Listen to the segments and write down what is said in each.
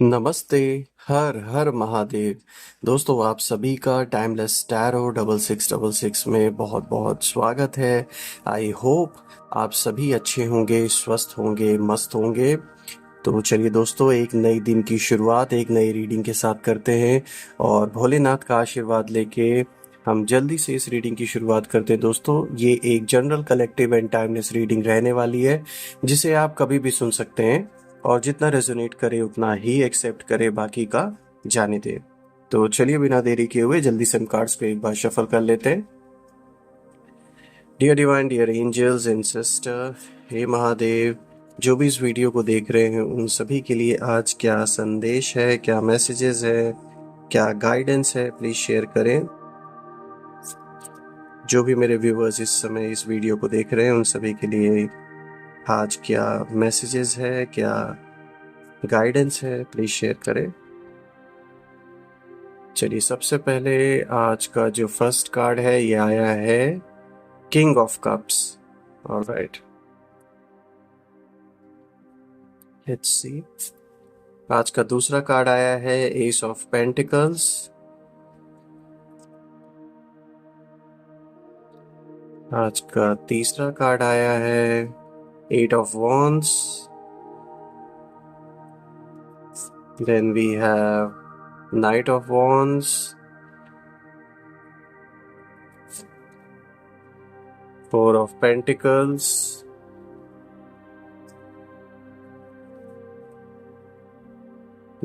नमस्ते। हर हर महादेव। दोस्तों, आप सभी का टाइमलेस टैरो 6666 में बहुत बहुत स्वागत है। आई होप आप सभी अच्छे होंगे, स्वस्थ होंगे, मस्त होंगे। तो चलिए दोस्तों, एक नई दिन की शुरुआत एक नई रीडिंग के साथ करते हैं और भोलेनाथ का आशीर्वाद लेके हम जल्दी से इस रीडिंग की शुरुआत करते हैं। दोस्तों, ये एक general collective and timeless reading रहने वाली है, जिसे आप कभी भी सुन सकते हैं और जितना रेजोनेट करे उतना ही एक्सेप्ट करे, बाकी का जाने दे। तो चलिए बिना देरी किए हुए जल्दी से हम कार्ड्स को एक बार शफल कर लेते हैं। Dear divine, dear angels and sister, हे महादेव, जो भी इस वीडियो को देख रहे हैं उन सभी के लिए आज क्या संदेश है, क्या मैसेजेस है, क्या गाइडेंस है, प्लीज शेयर करें। जो भी मेरे व्यूअर्स इस समय इस वीडियो को देख रहे हैं उन सभी के लिए आज क्या मैसेजेस है, क्या गाइडेंस है, प्लीज शेयर करें। चलिए, सबसे पहले आज का जो फर्स्ट कार्ड है ये आया है king of cups. Alright, let's see. आज का दूसरा कार्ड आया है एस ऑफ पेंटिकल्स। आज का तीसरा कार्ड आया है eight of wands. Then we have knight of wands, four of pentacles,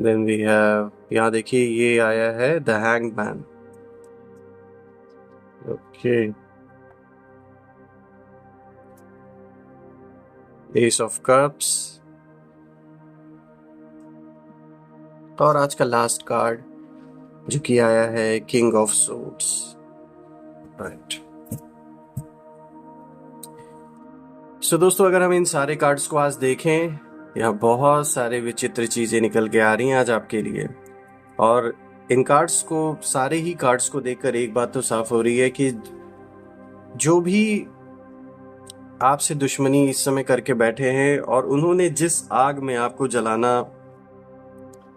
then we have, यहाँ देखिए ये आया है the hangman. Okay, ace of cups और आज का लास्ट कार्ड जो कि आया है king of swords. Right. So दोस्तों, अगर हम इन सारे कार्ड्स को आज देखें, यहाँ बहुत सारे विचित्र चीजें निकल के आ रही हैं आज आपके लिए। और इन कार्ड्स को, सारे ही कार्ड्स को देखकर एक बात तो साफ हो रही है कि जो भी आपसे दुश्मनी इस समय करके बैठे हैं और उन्होंने जिस आग में आपको जलाना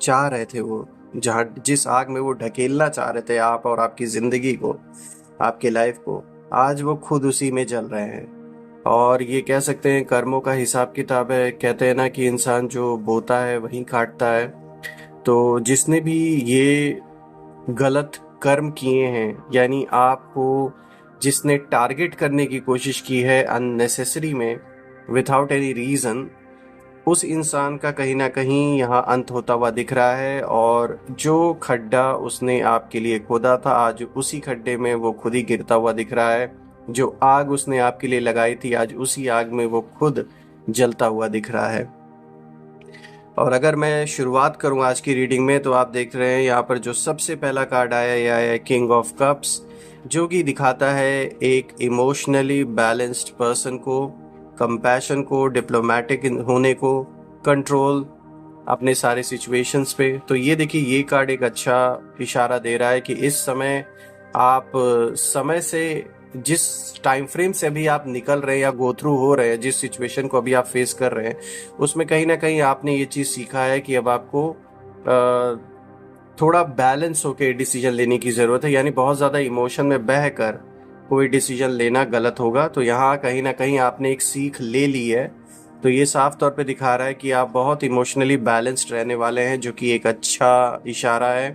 चाह रहे थे, वो जिस आग में वो ढकेलना चाह रहे थे आप और आपकी जिंदगी को, आपके लाइफ को, आज वो खुद उसी में जल रहे हैं। और ये कह सकते हैं कर्मों का हिसाब किताब है। कहते हैं ना कि इंसान जो बोता है वहीं काटता है। तो जिसने भी ये गलत कर्म किए हैं, यानी आपको जिसने टारगेट करने की कोशिश की है अननेसेसरी में, विदाउट एनी रीजन, उस इंसान का कहीं ना कहीं यहाँ अंत होता हुआ दिख रहा है। और जो खड्डा उसने आपके लिए खोदा था, आज उसी खड्डे में वो खुद ही गिरता हुआ दिख रहा है। जो आग उसने आपके लिए लगाई थी, आज उसी आग में वो खुद जलता हुआ दिख रहा है। और अगर मैं शुरुआत करूं आज की रीडिंग में, तो आप देख रहे हैं यहाँ पर जो सबसे पहला कार्ड आया, यह आया किंग ऑफ कप्स, जो कि दिखाता है एक इमोशनली बैलेंस्ड पर्सन को, कंपैशन को, डिप्लोमेटिक होने को, कंट्रोल अपने सारे सिचुएशंस पे। तो ये देखिए, ये कार्ड एक अच्छा इशारा दे रहा है कि इस समय आप समय से, जिस टाइम फ्रेम से अभी आप निकल रहे हैं या गो थ्रू हो रहे हैं, जिस सिचुएशन को अभी आप फेस कर रहे हैं, उसमें कहीं ना कहीं आपने ये चीज़ सीखा है कि अब आपको थोड़ा बैलेंस होकर डिसीजन लेने की ज़रूरत है। यानी बहुत ज़्यादा इमोशन में बह कर कोई डिसीजन लेना गलत होगा। तो यहाँ कहीं ना कहीं आपने एक सीख ले ली है। तो ये साफ तौर पे दिखा रहा है कि आप बहुत इमोशनली बैलेंस्ड रहने वाले हैं, जो कि एक अच्छा इशारा है।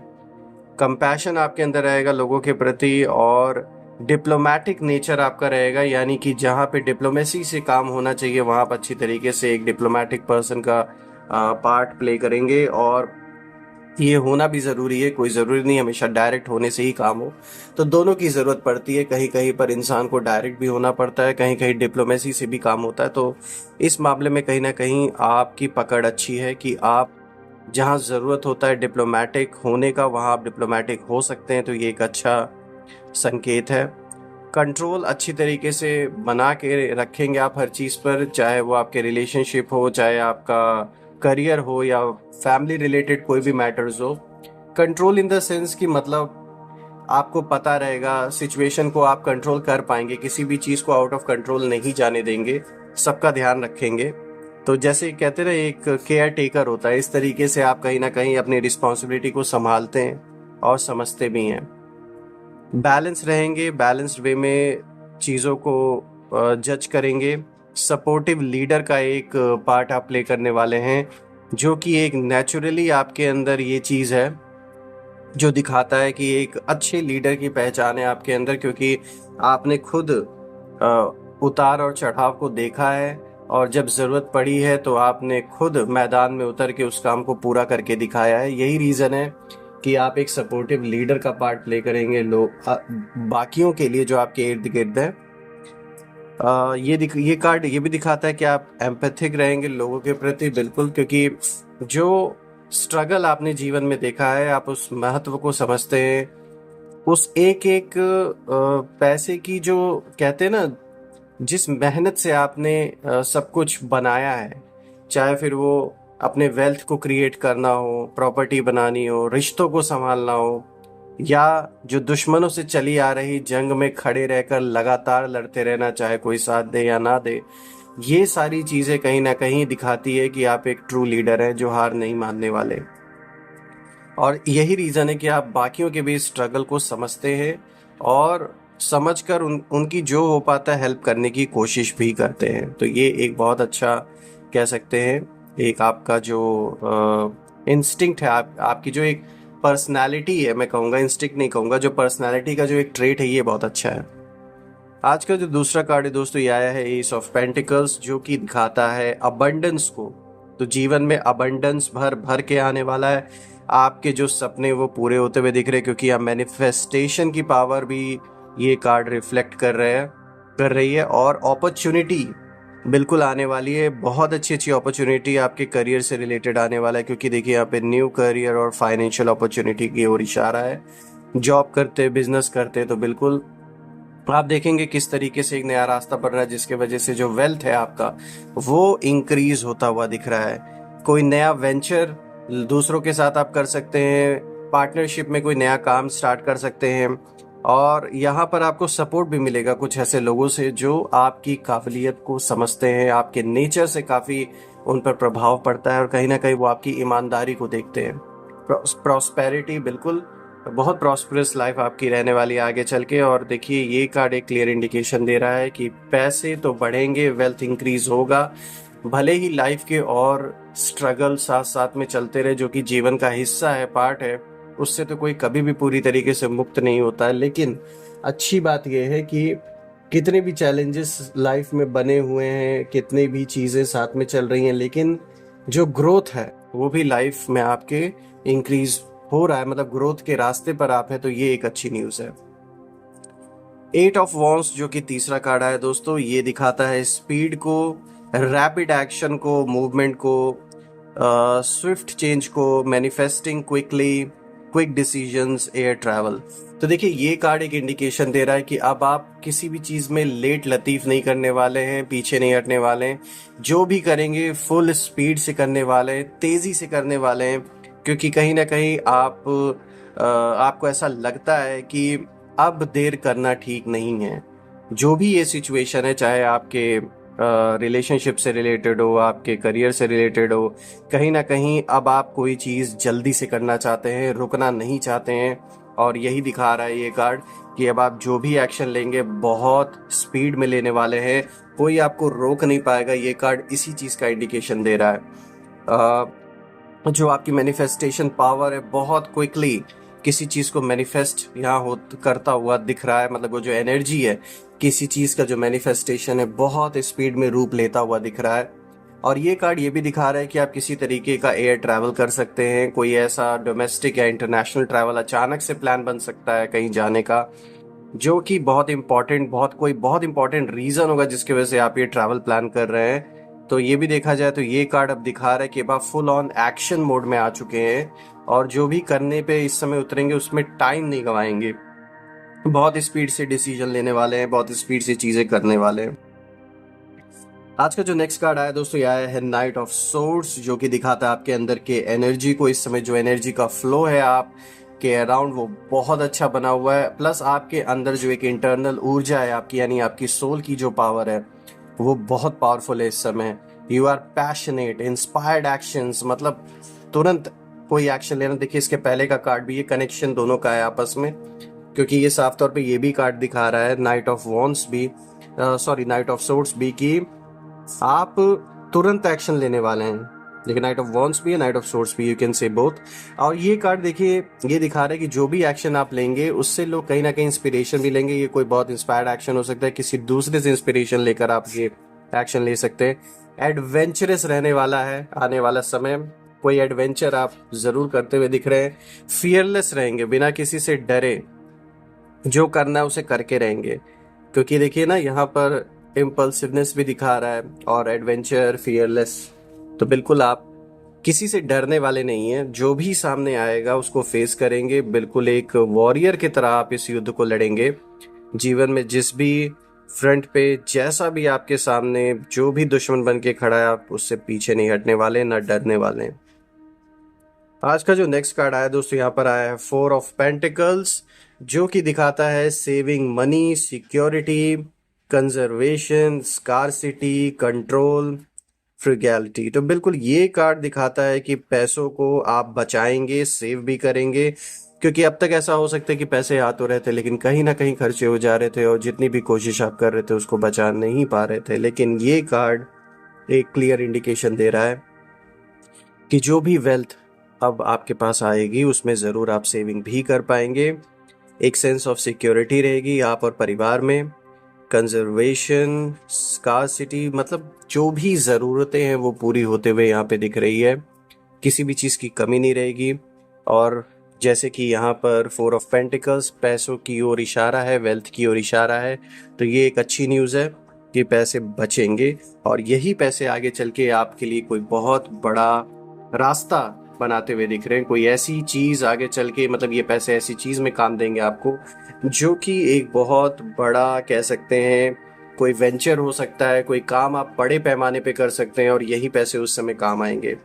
कंपैशन आपके अंदर रहेगा लोगों के प्रति, और डिप्लोमेटिक नेचर आपका रहेगा। यानी कि जहाँ पे डिप्लोमेसी से काम होना चाहिए, वहाँ पर अच्छी तरीके से एक डिप्लोमेटिक पर्सन का पार्ट प्ले करेंगे। और ये होना भी ज़रूरी है, कोई ज़रूरी नहीं हमेशा डायरेक्ट होने से ही काम हो। तो दोनों की ज़रूरत पड़ती है। कहीं कहीं पर इंसान को डायरेक्ट भी होना पड़ता है, कहीं कहीं डिप्लोमेसी से भी काम होता है। तो इस मामले में कहीं ना कहीं आपकी पकड़ अच्छी है कि आप जहाँ ज़रूरत होता है डिप्लोमेटिक होने का, वहाँ आप डिप्लोमेटिक हो सकते हैं। तो ये एक अच्छा संकेत है। कंट्रोल अच्छी तरीके से बना के रखेंगे आप हर चीज़ पर, चाहे वो आपके रिलेशनशिप हो, चाहे आपका करियर हो, या फैमिली रिलेटेड कोई भी मैटर्स हो। कंट्रोल इन द सेंस कि मतलब आपको पता रहेगा, सिचुएशन को आप कंट्रोल कर पाएंगे, किसी भी चीज़ को आउट ऑफ कंट्रोल नहीं जाने देंगे, सबका ध्यान रखेंगे। तो जैसे कहते ना एक केयर टेकर होता है, इस तरीके से आप कहीं ना कहीं अपनी रिस्पॉन्सिबिलिटी को संभालते हैं और समझते भी हैं। बैलेंस रहेंगे, बैलेंस्ड वे में चीज़ों को जज करेंगे। सपोर्टिव लीडर का एक पार्ट आप प्ले करने वाले हैं, जो कि एक नेचुरली आपके अंदर ये चीज़ है जो दिखाता है कि एक अच्छे लीडर की पहचान है आपके अंदर, क्योंकि आपने खुद उतार और चढ़ाव को देखा है, और जब ज़रूरत पड़ी है तो आपने खुद मैदान में उतर के उस काम को पूरा करके दिखाया है। यही रीज़न है कि आप एक सपोर्टिव लीडर का पार्ट प्ले करेंगे बाकियों के लिए जो आपके इर्द गिर्द है। ये कार्ड ये भी दिखाता है कि आप एम्पैथिक रहेंगे लोगों के प्रति, बिल्कुल, क्योंकि जो स्ट्रगल आपने जीवन में देखा है आप उस महत्व को समझते हैं। उस एक एक पैसे की, जो कहते हैं ना, जिस मेहनत से आपने सब कुछ बनाया है, चाहे फिर वो अपने वेल्थ को क्रिएट करना हो, प्रॉपर्टी बनानी हो, रिश्तों को संभालना हो, या जो दुश्मनों से चली आ रही जंग में खड़े रहकर लगातार लड़ते रहना, चाहे कोई साथ दे या ना दे, ये सारी चीज़ें कहीं ना कहीं दिखाती है कि आप एक ट्रू लीडर हैं जो हार नहीं मानने वाले। और यही रीज़न है कि आप बाकियों के भी स्ट्रगल को समझते हैं और समझकर उनकी जो हो पाता है हेल्प करने की कोशिश भी करते हैं। तो ये एक बहुत अच्छा, कह सकते हैं, एक आपका जो इंस्टिंक्ट है, आपकी जो एक पर्सनालिटी है, मैं कहूँगा इंस्टिंक्ट नहीं कहूँगा, जो पर्सनालिटी का जो एक ट्रेट है, ये बहुत अच्छा है। आज का जो दूसरा कार्ड है दोस्तों, ये आया है एस ऑफ पेंटिकल्स, जो कि दिखाता है अबंडेंस को। तो जीवन में अबंडेंस भर भर के आने वाला है। आपके जो सपने वो पूरे होते हुए दिख रहे हैं, क्योंकि आप मैनिफेस्टेशन की पावर भी ये कार्ड रिफ्लेक्ट कर रही है। और अपॉर्चुनिटी बिल्कुल आने वाली है, बहुत अच्छी अच्छी अपॉर्चुनिटी आपके करियर से रिलेटेड आने वाला है, क्योंकि देखिए यहाँ पे न्यू करियर और फाइनेंशियल अपॉर्चुनिटी की ओर इशारा है। जॉब करते, बिजनेस करते, तो बिल्कुल आप देखेंगे किस तरीके से एक नया रास्ता बन रहा है, जिसके वजह से जो वेल्थ है आपका वो इंक्रीज होता हुआ दिख रहा है। कोई नया वेंचर दूसरों के साथ आप कर सकते हैं, पार्टनरशिप में कोई नया काम स्टार्ट कर सकते हैं, और यहाँ पर आपको सपोर्ट भी मिलेगा कुछ ऐसे लोगों से जो आपकी काबिलियत को समझते हैं, आपके नेचर से काफ़ी उन पर प्रभाव पड़ता है, और कहीं ना कहीं वो आपकी ईमानदारी को देखते हैं। प्रॉस्पेरिटी, बिल्कुल बहुत प्रॉस्परस लाइफ आपकी रहने वाली है आगे चल के। और देखिए ये कार्ड एक क्लियर इंडिकेशन दे रहा है कि पैसे तो बढ़ेंगे, वेल्थ इंक्रीज होगा, भले ही लाइफ के और स्ट्रगल साथ साथ में चलते रहे, जो कि जीवन का हिस्सा है, पार्ट है, उससे तो कोई कभी भी पूरी तरीके से मुक्त नहीं होता है। लेकिन अच्छी बात यह है कि कितने भी चैलेंजेस लाइफ में बने हुए हैं, कितनी भी चीज़ें साथ में चल रही हैं, लेकिन जो ग्रोथ है वो भी लाइफ में आपके इंक्रीज हो रहा है, मतलब ग्रोथ के रास्ते पर आप हैं, तो ये एक अच्छी न्यूज़ है। 8 ऑफ वॉन्ड्स, जो कि तीसरा कार्ड है दोस्तों, ये दिखाता है स्पीड को, रैपिड एक्शन को, मूवमेंट को, स्विफ्ट चेंज को, manifesting quickly, quick decisions, air travel. तो देखिए ये कार्ड एक इंडिकेशन दे रहा है कि अब आप किसी भी चीज़ में लेट लतीफ़ नहीं करने वाले हैं, पीछे नहीं हटने वाले हैं, जो भी करेंगे फुल स्पीड से करने वाले हैं, तेज़ी से करने वाले हैं, क्योंकि कहीं ना कहीं आपको ऐसा लगता है कि अब देर करना ठीक नहीं है। जो भी ये सिचुएशन है, चाहे आपके रिलेशनशिप से रिलेटेड हो, आपके करियर से रिलेटेड हो, कहीं ना कहीं अब आप कोई चीज़ जल्दी से करना चाहते हैं, रुकना नहीं चाहते हैं। और यही दिखा रहा है ये कार्ड कि अब आप जो भी एक्शन लेंगे बहुत स्पीड में लेने वाले हैं, कोई आपको रोक नहीं पाएगा। ये कार्ड इसी चीज़ का इंडिकेशन दे रहा है। जो आपकी मैनिफेस्टेशन पावर है, बहुत क्विकली किसी चीज़ को मैनिफेस्ट यहाँ करता हुआ दिख रहा है, मतलब वो जो एनर्जी है किसी चीज़ का, जो मैनिफेस्टेशन है, बहुत स्पीड में रूप लेता हुआ दिख रहा है। और ये कार्ड ये भी दिखा रहा है कि आप किसी तरीके का एयर ट्रैवल कर सकते हैं, कोई ऐसा डोमेस्टिक या इंटरनेशनल ट्रैवल अचानक से प्लान बन सकता है कहीं जाने का, जो कि बहुत इंपॉर्टेंट रीज़न होगा जिसकी वजह से आप ये ट्रैवल प्लान कर रहे हैं। तो ये भी देखा जाए तो ये कार्ड अब दिखा रहा है कि अब आप फुल ऑन एक्शन मोड में आ चुके हैं, और जो भी करने पे इस समय उतरेंगे उसमें टाइम नहीं गंवाएंगे, बहुत स्पीड से डिसीजन लेने वाले हैं, बहुत स्पीड से चीज़ें करने वाले हैं। आज का जो नेक्स्ट कार्ड आया दोस्तों, ये आया है नाइट ऑफ सोर्ड्स, जो कि दिखाता है आपके अंदर के एनर्जी को। इस समय जो एनर्जी का फ्लो है आप के अराउंड वो बहुत अच्छा बना हुआ है, प्लस आपके अंदर जो एक इंटरनल ऊर्जा है आपकी, यानी आपकी सोल की जो पावर है वो बहुत पावरफुल है इस समय। You are passionate, inspired actions, मतलब तुरंत कोई एक्शन लेना। देखिए इसके पहले का कार्ड भी, ये कनेक्शन दोनों का है आपस में, क्योंकि ये साफ तौर पे ये भी कार्ड दिखा रहा है, नाइट ऑफ वॉन्ड्स भी, सॉरी नाइट ऑफ सोर्ड्स भी, कि आप तुरंत एक्शन लेने वाले हैं। लेकिन नाइट ऑफ वॉन्ड्स भी है, नाइट ऑफ सोर्ड्स भी, यू कैन से बोथ। और ये कार्ड देखिए ये दिखा रहा है कि जो भी एक्शन आप लेंगे उससे लोग कहीं ना कहीं इंस्पिरेशन भी लेंगे। ये कोई बहुत इंस्पायर्ड एक्शन हो सकता है, किसी दूसरे से इंस्पिरेशन लेकर आप ये एक्शन ले सकते हैं। एडवेंचरस रहने वाला है आने वाला समय, कोई एडवेंचर आप जरूर करते हुए दिख रहे हैं। फियरलेस रहेंगे, बिना किसी से डरे, जो करना है उसे करके रहेंगे। क्योंकि देखिए ना यहाँ पर इम्पल्सिवनेस भी दिखा रहा है और एडवेंचर, फियरलेस, तो बिल्कुल आप किसी से डरने वाले नहीं हैं। जो भी सामने आएगा उसको फेस करेंगे, बिल्कुल एक वॉरियर की तरह आप इस युद्ध को लड़ेंगे। जीवन में जिस भी फ्रंट पे जैसा भी आपके सामने जो भी दुश्मन बन के खड़ा है, आप उससे पीछे नहीं हटने वाले, ना डरने वाले हैं। आज का जो नेक्स्ट कार्ड आया दोस्तों, यहाँ पर आया है 4 ऑफ पेंटिकल्स, जो कि दिखाता है saving money, security, conservation, scarcity, control, frugality. तो बिल्कुल ये कार्ड दिखाता है कि पैसों को आप बचाएंगे, सेव भी करेंगे। क्योंकि अब तक ऐसा हो सकता है कि पैसे आ तो रहे थे लेकिन कहीं ना कहीं खर्चे हो जा रहे थे, और जितनी भी कोशिश आप कर रहे थे उसको बचा नहीं पा रहे थे। लेकिन ये कार्ड एक क्लियर इंडिकेशन दे रहा है कि जो भी वेल्थ अब आपके पास आएगी उसमें ज़रूर आप सेविंग भी कर पाएंगे। एक सेंस ऑफ सिक्योरिटी रहेगी आप और परिवार में। कंजर्वेशन, स्कार्सिटी, मतलब जो भी ज़रूरतें हैं वो पूरी होते हुए यहाँ पे दिख रही है, किसी भी चीज़ की कमी नहीं रहेगी। और जैसे कि यहाँ पर 4 ऑफ पेंटिकल्स पैसों की ओर इशारा है, वेल्थ की ओर इशारा है, तो ये एक अच्छी न्यूज़ है कि पैसे बचेंगे, और यही पैसे आगे चल के आपके लिए कोई बहुत बड़ा रास्ता बनाते हुए दिख रहे हैं। कोई ऐसी चीज़ आगे चल के, मतलब ये पैसे ऐसी चीज़ में काम देंगे आपको, जो कि एक बहुत बड़ा कह सकते हैं, कोई वेंचर हो सकता है, कोई काम आप बड़े पैमाने पे कर सकते हैं, और यही पैसे उस समय काम आएंगे।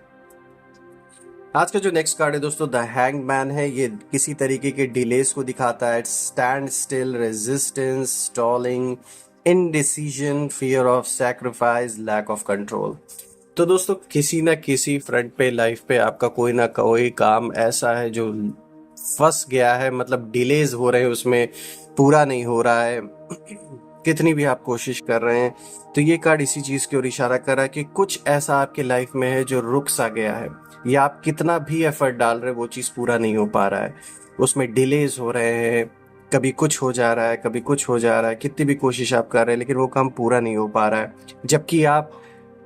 आज का जो नेक्स्ट कार्ड है दोस्तों, द हैंग मैन है। ये किसी तरीके के डिलेस को दिखाता है, stand still, resistance, stalling, indecision, fear of sacrifice, lack of control. तो दोस्तों किसी ना किसी फ्रंट पे लाइफ पे आपका कोई ना कोई काम ऐसा है जो फंस गया है, मतलब डिलेज हो रहे हैं उसमें, पूरा नहीं हो रहा है, कितनी भी आप कोशिश कर रहे हैं। तो ये कार्ड इसी चीज़ की ओर इशारा कर रहा है कि कुछ ऐसा आपके लाइफ में है जो रुक सा गया है, या आप कितना भी एफर्ट डाल रहे हैं वो चीज़ पूरा नहीं हो पा रहा है, उसमें डिलेज हो रहे हैं, कभी कुछ हो जा रहा है, कभी कुछ हो जा रहा है, कितनी भी कोशिश आप कर रहे हैं लेकिन वो काम पूरा नहीं हो पा रहा है। जबकि आप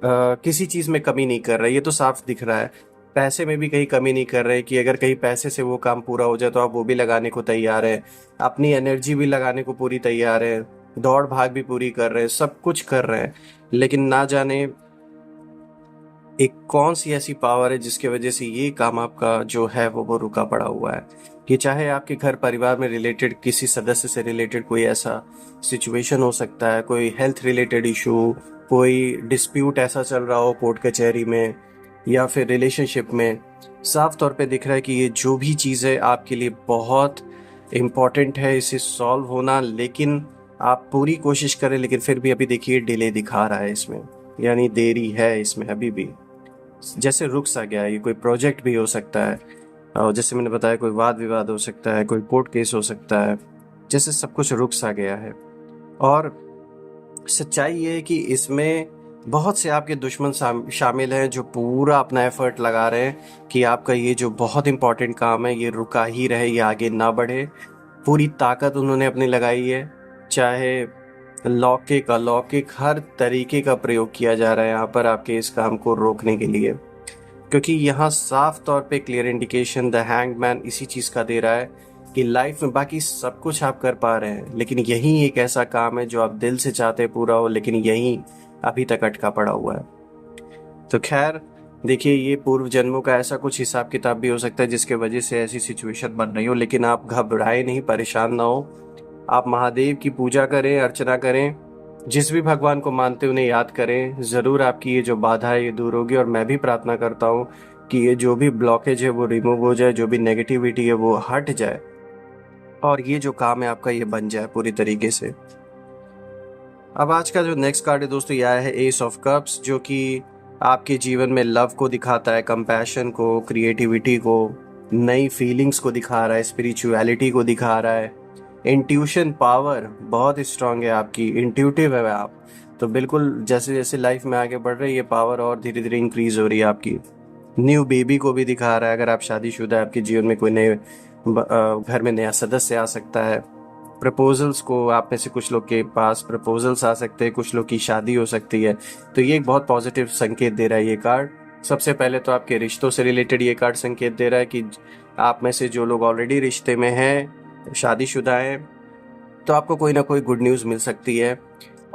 किसी चीज़ में कमी नहीं कर रहे, ये तो साफ दिख रहा है। पैसे में भी कहीं कमी नहीं कर रहे कि अगर कहीं पैसे से वो काम पूरा हो जाए तो आप वो भी लगाने को तैयार हैं, अपनी एनर्जी भी लगाने को पूरी तैयार है, दौड़ भाग भी पूरी कर रहे हैं, सब कुछ कर रहे हैं। लेकिन ना जाने एक कौन सी ऐसी पावर है जिसकी वजह से ये काम आपका जो है वो रुका पड़ा हुआ है। कि चाहे आपके घर परिवार में रिलेटेड किसी सदस्य से रिलेटेड कोई ऐसा सिचुएशन हो सकता है, कोई हेल्थ रिलेटेड इशू, कोई डिस्प्यूट ऐसा चल रहा हो कोर्ट कचहरी में, या फिर रिलेशनशिप में। साफ तौर पे दिख रहा है कि ये जो भी चीज़ है आपके लिए बहुत इम्पॉर्टेंट है इसे सॉल्व होना, लेकिन आप पूरी कोशिश करें, लेकिन फिर भी अभी देखिए डिले दिखा रहा है इसमें, यानी देरी है इसमें अभी भी, जैसे रुक सा गया है। ये कोई प्रोजेक्ट भी हो सकता है, और जैसे मैंने बताया कोई वाद विवाद हो सकता है, कोई कोर्ट केस हो सकता है, जैसे सब कुछ रुक सा गया है। और सच्चाई ये है कि इसमें बहुत से आपके दुश्मन शामिल हैं जो पूरा अपना एफर्ट लगा रहे हैं कि आपका ये जो बहुत इंपॉर्टेंट काम है ये रुका ही रहे, ये आगे ना बढ़े। पूरी ताकत उन्होंने अपनी लगाई है, चाहे लौकिक अलौकिक हर तरीके का प्रयोग किया जा रहा है यहाँ पर आपके इस काम को रोकने के लिए। क्योंकि यहाँ साफ तौर पे क्लियर इंडिकेशन द हैंगमैन इसी चीज़ का दे रहा है कि लाइफ में बाकी सब कुछ आप कर पा रहे हैं, लेकिन यही एक ऐसा काम है जो आप दिल से चाहते पूरा हो, लेकिन यही अभी तक अटका पड़ा हुआ है। तो खैर देखिए, ये पूर्व जन्मों का ऐसा कुछ हिसाब किताब भी हो सकता है जिसके वजह से ऐसी सिचुएशन बन रही हो, लेकिन आप घबराए नहीं, परेशान ना हो। आप महादेव की पूजा करें, अर्चना करें, जिस भी भगवान को मानते उन्हें याद करें, ज़रूर आपकी ये जो बाधा है ये दूर होगी। और मैं भी प्रार्थना करता हूँ कि ये जो भी ब्लॉकेज है वो रिमूव हो जाए, जो भी नेगेटिविटी है वो हट जाए, और ये जो काम है आपका ये बन जाए पूरी तरीके से। अब आज का जो नेक्स्ट कार्ड है दोस्तों, ये आया है एस ऑफ कप्स, जो कि आपके जीवन में लव को दिखाता है, कंपैशन को, क्रिएटिविटी को, नई फीलिंग्स को दिखा रहा है, स्पिरिचुअलिटी को दिखा रहा है। इंट्यूशन पावर बहुत स्ट्रांग है आपकी, इंट्यूटिव है आप। तो बिल्कुल जैसे जैसे लाइफ में आगे बढ़ रही है, ये पावर और धीरे धीरे इंक्रीज हो रही है आपकी। न्यू बेबी को भी दिखा रहा है। अगर आप शादीशुदा है, आपके जीवन में कोई नए घर में नया सदस्य आ सकता है। प्रपोजल्स को, आप में से कुछ लोग के पास प्रपोजल्स आ सकते हैं, कुछ लोग की शादी हो सकती है। तो ये एक बहुत पॉजिटिव संकेत दे रहा है ये कार्ड। सबसे पहले तो आपके रिश्तों से रिलेटेड ये कार्ड संकेत दे रहा है कि आप में से जो लोग ऑलरेडी रिश्ते में हैं, शादीशुदा हैं, तो आपको कोई ना कोई गुड न्यूज़ मिल सकती है।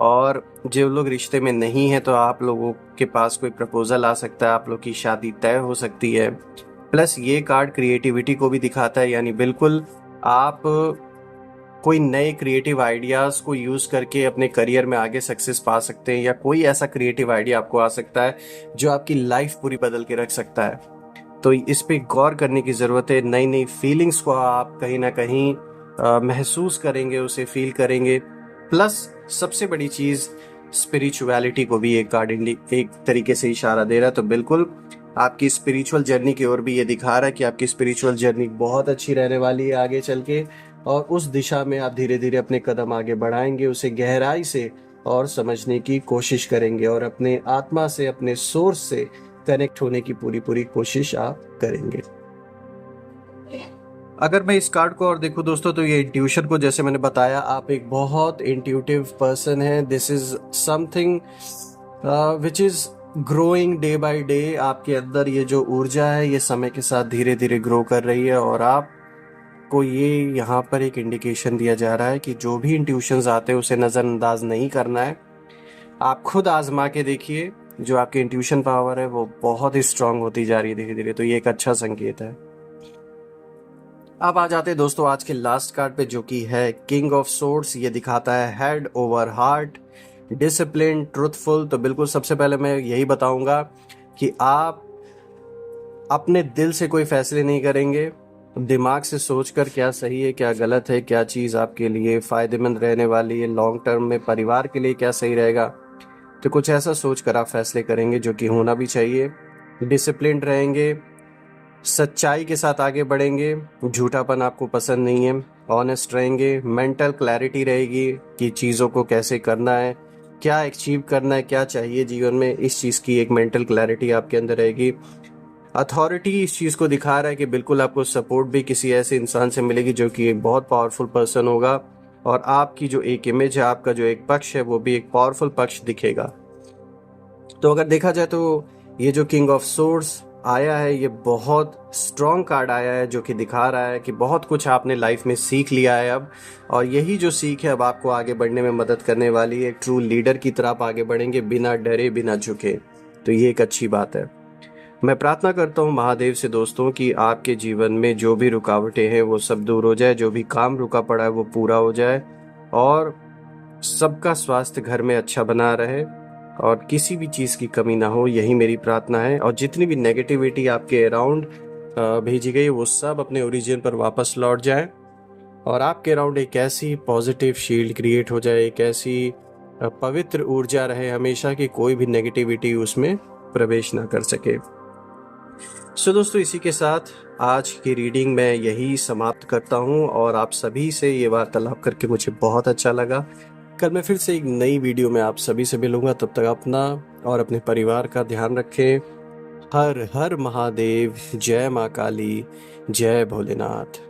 और जो लोग रिश्ते में नहीं है, तो आप लोगों के पास कोई प्रपोजल आ सकता है, आप लोग की शादी तय हो सकती है। प्लस ये कार्ड क्रिएटिविटी को भी दिखाता है, यानी बिल्कुल आप कोई नए क्रिएटिव आइडियाज़ को यूज़ करके अपने करियर में आगे सक्सेस पा सकते हैं, या कोई ऐसा क्रिएटिव आइडिया आपको आ सकता है जो आपकी लाइफ पूरी बदल के रख सकता है। तो इस पे गौर करने की ज़रूरत है। नई नई फीलिंग्स को आप कहीं ना कहीं महसूस करेंगे, उसे फील करेंगे। प्लस सबसे बड़ी चीज़, स्पिरिचुअलिटी को भी एक कार्ड एक तरीके से इशारा दे रहा है। तो बिल्कुल आपकी स्पिरिचुअल जर्नी की ओर भी ये दिखा रहा है कि आपकी स्पिरिचुअल जर्नी बहुत अच्छी रहने वाली है आगे चल के, और उस दिशा में आप धीरे धीरे अपने कदम आगे बढ़ाएंगे, उसे गहराई से और समझने की कोशिश करेंगे, और अपने आत्मा से, अपने सोर्स से कनेक्ट होने की पूरी पूरी कोशिश आप करेंगे। अगर मैं इस कार्ड को और देखूं दोस्तों, तो ये इंट्यूशन को, जैसे मैंने बताया, आप एक बहुत इंट्यूटिव पर्सन हैं। This is something which is growing day by day. आपके अंदर ये जो ऊर्जा है, ये समय के साथ धीरे धीरे ग्रो कर रही है, और आपको ये यहाँ पर एक इंडिकेशन दिया जा रहा है कि जो भी इंट्यूशंस आते हैं उसे नज़रअंदाज नहीं करना है। आप खुद आजमा के देखिए, जो आपकी इंट्यूशन पावर है वो बहुत ही स्ट्रांग होती जा रही है धीरे धीरे। तो ये एक अच्छा संकेत है। अब आ जाते हैं दोस्तों आज के लास्ट कार्ड पे, जो कि है किंग ऑफ सोर्ड्स। ये दिखाता है head over heart, discipline, truthful. तो बिल्कुल सबसे पहले मैं यही बताऊंगा कि आप अपने दिल से कोई फैसले नहीं करेंगे, दिमाग से सोचकर क्या सही है, क्या गलत है, क्या चीज़ आपके लिए फ़ायदेमंद रहने वाली है, लॉन्ग टर्म में परिवार के लिए क्या सही रहेगा। तो कुछ ऐसा सोचकर आप फैसले करेंगे, जो कि होना भी चाहिए। डिसिप्लिन रहेंगे, सच्चाई के साथ आगे बढ़ेंगे, झूठापन आपको पसंद नहीं है, ऑनेस्ट रहेंगे, मेंटल क्लैरिटी रहेगी कि चीज़ों को कैसे करना है, क्या अचीव करना है, क्या चाहिए जीवन में, इस चीज़ की एक मेंटल क्लैरिटी आपके अंदर रहेगी। अथॉरिटी इस चीज़ को दिखा रहा है कि बिल्कुल आपको सपोर्ट भी किसी ऐसे इंसान से मिलेगी जो कि एक बहुत पावरफुल पर्सन होगा, और आपकी जो एक इमेज है, आपका जो एक पक्ष है, वो भी एक पावरफुल पक्ष दिखेगा। तो अगर देखा जाए तो ये जो किंग ऑफ सोर्ड्स आया है, ये बहुत स्ट्रॉन्ग कार्ड आया है, जो कि दिखा रहा है कि बहुत कुछ आपने लाइफ में सीख लिया है अब, और यही जो सीख है अब आपको आगे बढ़ने में मदद करने वाली है। एक ट्रू लीडर की तरफ आप आगे बढ़ेंगे, बिना डरे, बिना झुके। तो ये एक अच्छी बात है। मैं प्रार्थना करता हूँ महादेव से दोस्तों कि आपके जीवन में जो भी रुकावटें हैं वो सब दूर हो जाए, जो भी काम रुका पड़ा है वो पूरा हो जाए, और सबका स्वास्थ्य घर में अच्छा बना रहे, और किसी भी चीज़ की कमी ना हो, यही मेरी प्रार्थना है। और जितनी भी नेगेटिविटी आपके अराउंड भेजी गई वो सब अपने ओरिजिन पर वापस लौट जाए, और आपके अराउंड एक ऐसी पॉजिटिव शील्ड क्रिएट हो जाए, एक ऐसी पवित्र ऊर्जा रहे हमेशा कि कोई भी नेगेटिविटी उसमें प्रवेश ना कर सके। सो दोस्तों, इसी के साथ आज की रीडिंग मैं यही समाप्त करता हूँ, और आप सभी से ये वार्तालाप करके मुझे बहुत अच्छा लगा। कल मैं फिर से एक नई वीडियो में आप सभी से मिलूंगा। तब तक अपना और अपने परिवार का ध्यान रखें। हर हर महादेव, जय माँ काली, जय भोलेनाथ।